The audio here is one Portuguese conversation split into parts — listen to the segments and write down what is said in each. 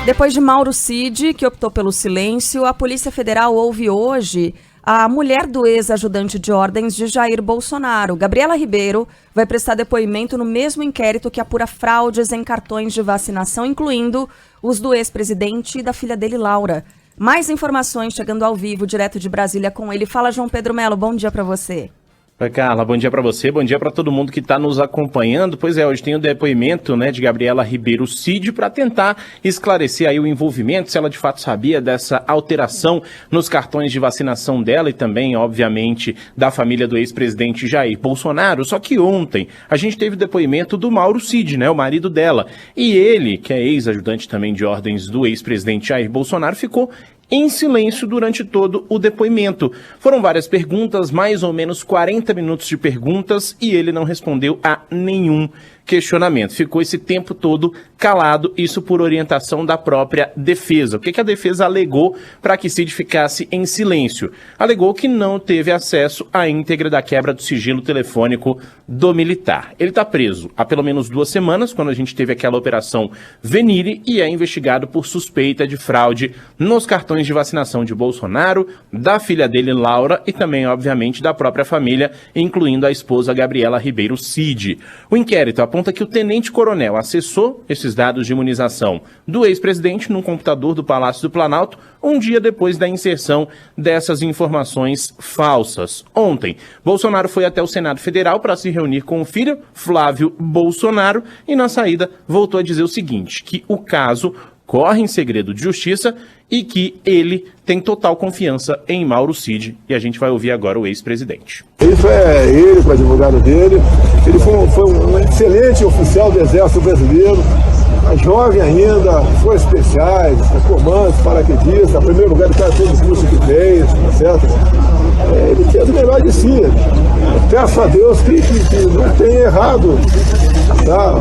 Depois de Mauro Cid, que optou pelo silêncio, a Polícia Federal ouve hoje a mulher do ex-ajudante de ordens de Jair Bolsonaro. Gabriela Ribeiro vai prestar depoimento no mesmo inquérito que apura fraudes em cartões de vacinação, incluindo os do ex-presidente e da filha dele, Laura. Mais informações chegando ao vivo, direto de Brasília com ele. Fala, João Pedro Melo, bom dia para você. Oi, Carla, bom dia para você, bom dia para todo mundo que está nos acompanhando. Pois é, hoje tem o depoimento, de Gabriela Ribeiro Cid para tentar esclarecer aí o envolvimento, se ela de fato sabia dessa alteração nos cartões de vacinação dela e também, obviamente, da família do ex-presidente Jair Bolsonaro. Só que ontem a gente teve o depoimento do Mauro Cid, o marido dela. E ele, que é ex-ajudante também de ordens do ex-presidente Jair Bolsonaro, ficou em silêncio durante todo o depoimento. Foram várias perguntas, mais ou menos 40 minutos de perguntas, e ele não respondeu a nenhum questionamento. Ficou esse tempo todo calado, isso por orientação da própria defesa. O que a defesa alegou para que Cid ficasse em silêncio? Alegou que não teve acesso à íntegra da quebra do sigilo telefônico do militar. Ele está preso há pelo menos 2 semanas, quando a gente teve aquela operação Venire, e é investigado por suspeita de fraude nos cartões de vacinação de Bolsonaro, da filha dele, Laura, e também, obviamente, da própria família, incluindo a esposa Gabriela Ribeiro Cid. O inquérito aponta que o tenente-coronel acessou esses dados de imunização do ex-presidente num computador do Palácio do Planalto um dia depois da inserção dessas informações falsas. Ontem, Bolsonaro foi até o Senado Federal para se reunir com o filho, Flávio Bolsonaro, e na saída voltou a dizer o seguinte, que o caso corre em segredo de justiça e que ele tem total confiança em Mauro Cid. E a gente vai ouvir agora o ex-presidente. Isso é ele, com o advogado dele. Ele foi um excelente oficial do Exército Brasileiro, jovem ainda, forças especiais, comandos, paraquedistas, em primeiro lugar, o cara fez o curso que fez, tá certo? Ele fez o melhor de si. Peço a Deus que não tenha errado, tá?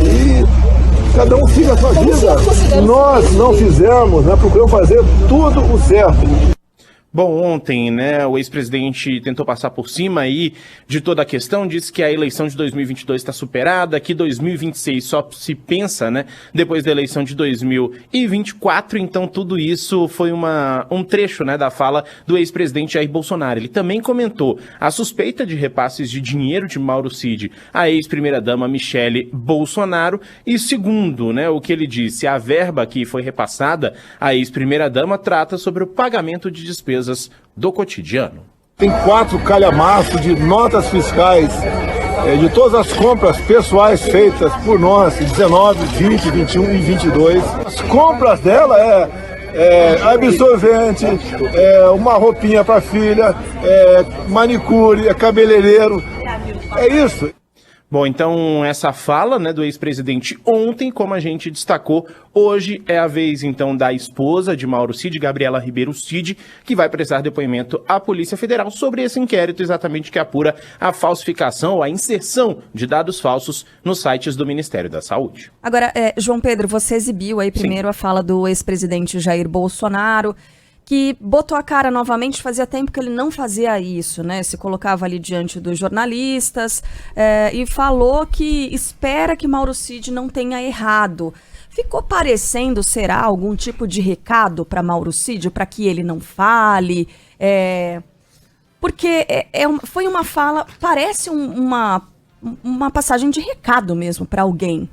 E cada um siga a sua vida. Nós não fizemos, procuramos fazer tudo o certo. Bom, ontem, o ex-presidente tentou passar por cima aí de toda a questão, disse que a eleição de 2022 está superada, que 2026 só se pensa, depois da eleição de 2024, então tudo isso foi um trecho, da fala do ex-presidente Jair Bolsonaro. Ele também comentou a suspeita de repasses de dinheiro de Mauro Cid à ex-primeira-dama Michele Bolsonaro e, segundo, o que ele disse, a verba que foi repassada à ex-primeira-dama trata sobre o pagamento de despesas do cotidiano. Tem 4 calhamaços de notas fiscais de todas as compras pessoais feitas por nós em 19, 20, 21 e 22. As compras dela absorvente, uma roupinha para filha, manicure, cabeleireiro. É isso. Bom, então essa fala do ex-presidente ontem, como a gente destacou, hoje é a vez então da esposa de Mauro Cid, Gabriela Ribeiro Cid, que vai prestar depoimento à Polícia Federal sobre esse inquérito exatamente que apura a falsificação ou a inserção de dados falsos nos sites do Ministério da Saúde. Agora, João Pedro, você exibiu aí primeiro Sim. a fala do ex-presidente Jair Bolsonaro, que botou a cara novamente, fazia tempo que ele não fazia isso, se colocava ali diante dos jornalistas e falou que espera que Mauro Cid não tenha errado. Ficou parecendo, será, algum tipo de recado para Mauro Cid, para que ele não fale? Porque foi uma fala, parece uma passagem de recado mesmo para alguém,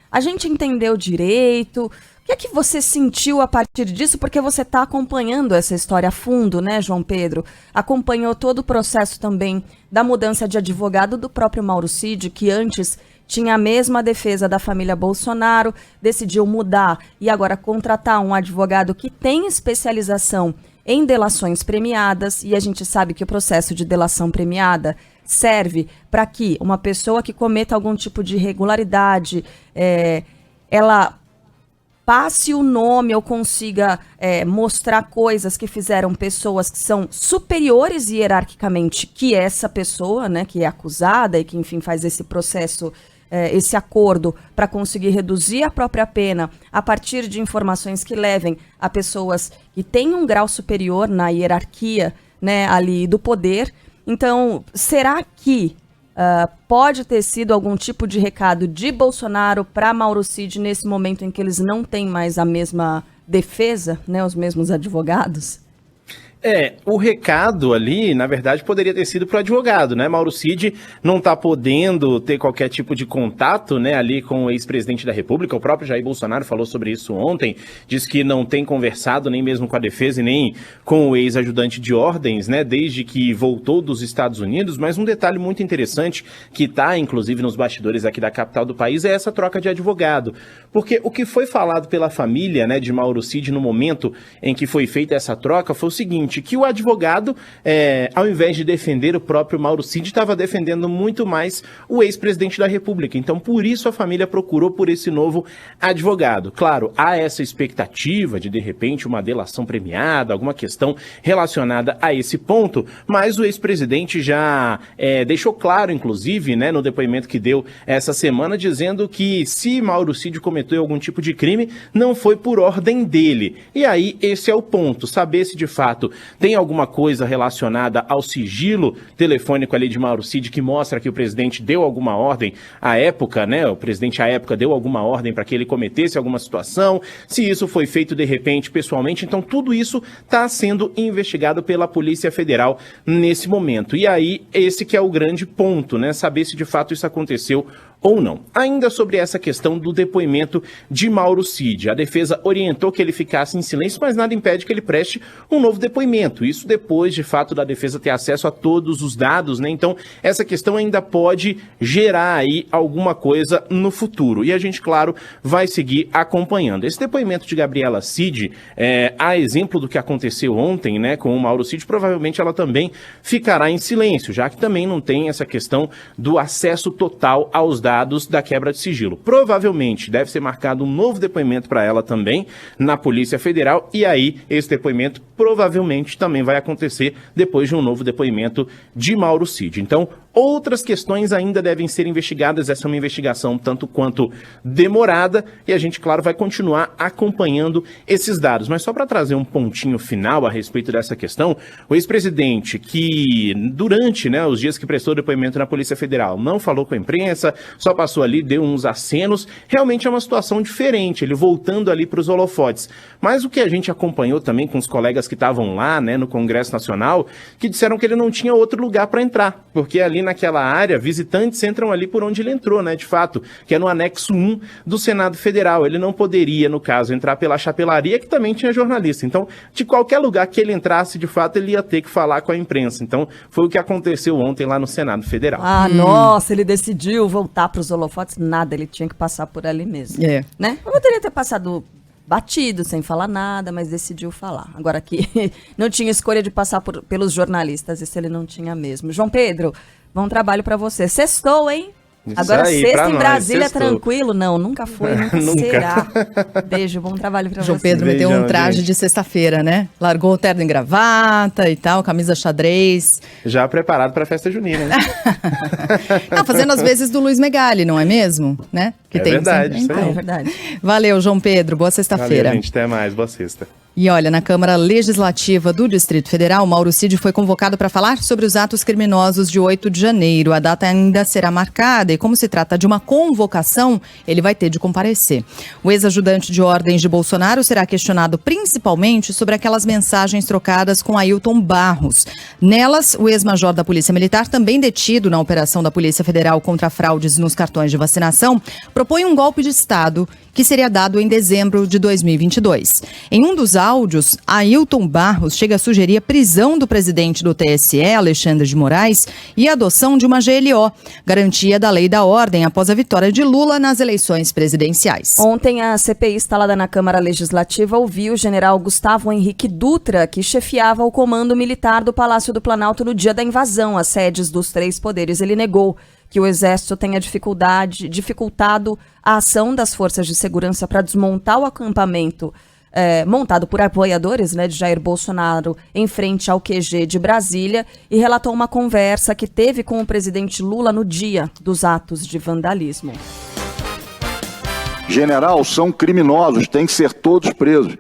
A gente entendeu direito. O que é que você sentiu a partir disso? Porque você está acompanhando essa história a fundo, João Pedro? Acompanhou todo o processo também da mudança de advogado do próprio Mauro Cid, que antes tinha a mesma defesa da família Bolsonaro, decidiu mudar e agora contratar um advogado que tem especialização em delações premiadas. E a gente sabe que o processo de delação premiada serve para que uma pessoa que cometa algum tipo de irregularidade, ela passe o nome ou consiga mostrar coisas que fizeram pessoas que são superiores hierarquicamente que essa pessoa, que é acusada e que, enfim, faz esse processo, esse acordo para conseguir reduzir a própria pena a partir de informações que levem a pessoas que têm um grau superior na hierarquia, ali do poder. Então, será que pode ter sido algum tipo de recado de Bolsonaro para Mauro Cid nesse momento em que eles não têm mais a mesma defesa, né, os mesmos advogados? O recado ali, na verdade, poderia ter sido para o advogado, né? Mauro Cid não está podendo ter qualquer tipo de contato, né, ali com o ex-presidente da República. O próprio Jair Bolsonaro falou sobre isso ontem, disse que não tem conversado nem mesmo com a defesa e nem com o ex-ajudante de ordens, né, desde que voltou dos Estados Unidos. Mas um detalhe muito interessante que está, inclusive, nos bastidores aqui da capital do país é essa troca de advogado. Porque o que foi falado pela família, né, de Mauro Cid no momento em que foi feita essa troca foi o seguinte, que o advogado, ao invés de defender o próprio Mauro Cid, estava defendendo muito mais o ex-presidente da República. Então, por isso, a família procurou por esse novo advogado. Claro, há essa expectativa de repente, uma delação premiada, alguma questão relacionada a esse ponto, mas o ex-presidente já deixou claro, inclusive, né, no depoimento que deu essa semana, dizendo que se Mauro Cid cometeu algum tipo de crime, não foi por ordem dele. E aí, esse é o ponto, saber se de fato tem alguma coisa relacionada ao sigilo telefônico ali de Mauro Cid que mostra que o presidente deu alguma ordem à época, né? O presidente à época deu alguma ordem para que ele cometesse alguma situação, se isso foi feito de repente pessoalmente. Então tudo isso está sendo investigado pela Polícia Federal nesse momento. E aí esse que é o grande ponto, né? Saber se de fato isso aconteceu ou não. Ainda sobre essa questão do depoimento de Mauro Cid, a defesa orientou que ele ficasse em silêncio, mas nada impede que ele preste um novo depoimento. Isso depois, de fato, da defesa ter acesso a todos os dados, né? Então, essa questão ainda pode gerar aí alguma coisa no futuro. E a gente, claro, vai seguir acompanhando. Esse depoimento de Gabriela Cid, a exemplo do que aconteceu ontem, né, com o Mauro Cid, provavelmente ela também ficará em silêncio, já que também não tem essa questão do acesso total aos dados da quebra de sigilo. Provavelmente deve ser marcado um novo depoimento para ela também na Polícia Federal, e aí esse depoimento provavelmente também vai acontecer depois de um novo depoimento de Mauro Cid. Então, outras questões ainda devem ser investigadas. Essa é uma investigação tanto quanto demorada e a gente, claro, vai continuar acompanhando esses dados. Mas só para trazer um pontinho final a respeito dessa questão, o ex-presidente que durante, né, os dias que prestou depoimento na Polícia Federal não falou com a imprensa, só passou ali, deu uns acenos, realmente é uma situação diferente, ele voltando ali para os holofotes. Mas o que a gente acompanhou também com os colegas que estavam lá, né, no Congresso Nacional, que disseram que ele não tinha outro lugar para entrar, porque ali naquela área, visitantes entram ali por onde ele entrou, né, de fato, que é no anexo 1 do Senado Federal. Ele não poderia, no caso, entrar pela chapelaria, que também tinha jornalista. Então, de qualquer lugar que ele entrasse, de fato, ele ia ter que falar com a imprensa. Então, foi o que aconteceu ontem lá no Senado Federal. Nossa, ele decidiu voltar para os holofotes, nada, ele tinha que passar por ali mesmo. Né? Eu poderia ter passado batido, sem falar nada, mas decidiu falar. Agora aqui, não tinha escolha de passar pelos jornalistas, isso ele não tinha mesmo. João Pedro, bom trabalho pra você. Sextou, hein? Isso agora aí, sexta em Brasília é tranquilo? Não, nunca foi, nunca será. Beijo, bom trabalho pra João você. Pedro meteu um traje de sexta-feira, né? Largou o terno em gravata e tal, camisa xadrez. Já preparado pra festa junina, né? Fazendo as vezes do Luiz Megali, não é mesmo? Né? Que tem verdade, sempre... isso aí. É verdade. Valeu, João Pedro, boa sexta-feira. Valeu, gente, até mais, boa sexta. E olha, na Câmara Legislativa do Distrito Federal, Mauro Cid foi convocado para falar sobre os atos criminosos de 8 de janeiro. A data ainda será marcada e, como se trata de uma convocação, ele vai ter de comparecer. O ex-ajudante de ordens de Bolsonaro será questionado principalmente sobre aquelas mensagens trocadas com Ailton Barros. Nelas, o ex-major da Polícia Militar, também detido na operação da Polícia Federal contra fraudes nos cartões de vacinação, propõe um golpe de Estado que seria dado em dezembro de 2022. Em um dos áudios, Ailton Barros chega a sugerir a prisão do presidente do TSE, Alexandre de Moraes, e a adoção de uma GLO, garantia da lei da ordem após a vitória de Lula nas eleições presidenciais. Ontem, a CPI instalada na Câmara Legislativa ouviu o general Gustavo Henrique Dutra, que chefiava o comando militar do Palácio do Planalto no dia da invasão às sedes dos 3 poderes. Ele negou que o Exército tenha dificultado a ação das forças de segurança para desmontar o acampamento montado por apoiadores, né, de Jair Bolsonaro em frente ao QG de Brasília, e relatou uma conversa que teve com o presidente Lula no dia dos atos de vandalismo. General, são criminosos, têm que ser todos presos.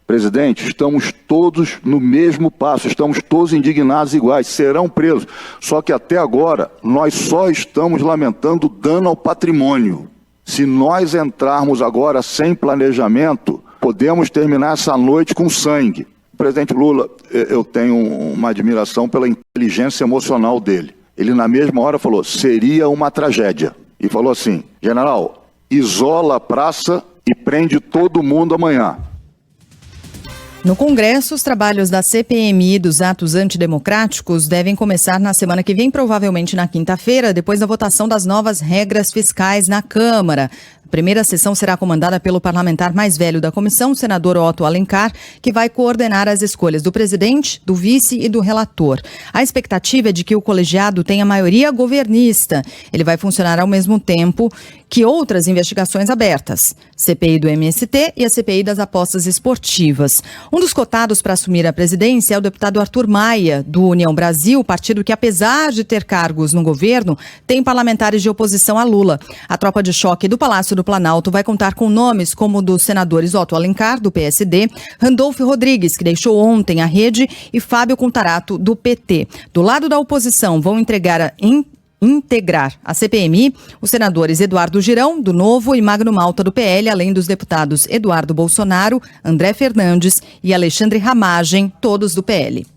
Presidente, estamos todos no mesmo passo, estamos todos indignados iguais, serão presos. Só que até agora, nós só estamos lamentando dano ao patrimônio. Se nós entrarmos agora sem planejamento, podemos terminar essa noite com sangue. O presidente Lula, eu tenho uma admiração pela inteligência emocional dele. Ele, na mesma hora, falou, seria uma tragédia. E falou assim, general, isola a praça e prende todo mundo amanhã. No Congresso, os trabalhos da CPMI dos atos antidemocráticos devem começar na semana que vem, provavelmente na quinta-feira, depois da votação das novas regras fiscais na Câmara. A primeira sessão será comandada pelo parlamentar mais velho da comissão, o senador Otto Alencar, que vai coordenar as escolhas do presidente, do vice e do relator. A expectativa é de que o colegiado tenha maioria governista. Ele vai funcionar ao mesmo tempo que outras investigações abertas, CPI do MST e a CPI das apostas esportivas. Um dos cotados para assumir a presidência é o deputado Arthur Maia, do União Brasil, partido que, apesar de ter cargos no governo, tem parlamentares de oposição a Lula. A tropa de choque do Palácio do Planalto vai contar com nomes como o dos senadores Otto Alencar, do PSD, Randolfo Rodrigues, que deixou ontem a Rede, e Fábio Contarato, do PT. Do lado da oposição vão integrar a CPMI os senadores Eduardo Girão, do Novo, e Magno Malta, do PL, além dos deputados Eduardo Bolsonaro, André Fernandes e Alexandre Ramagem, todos do PL.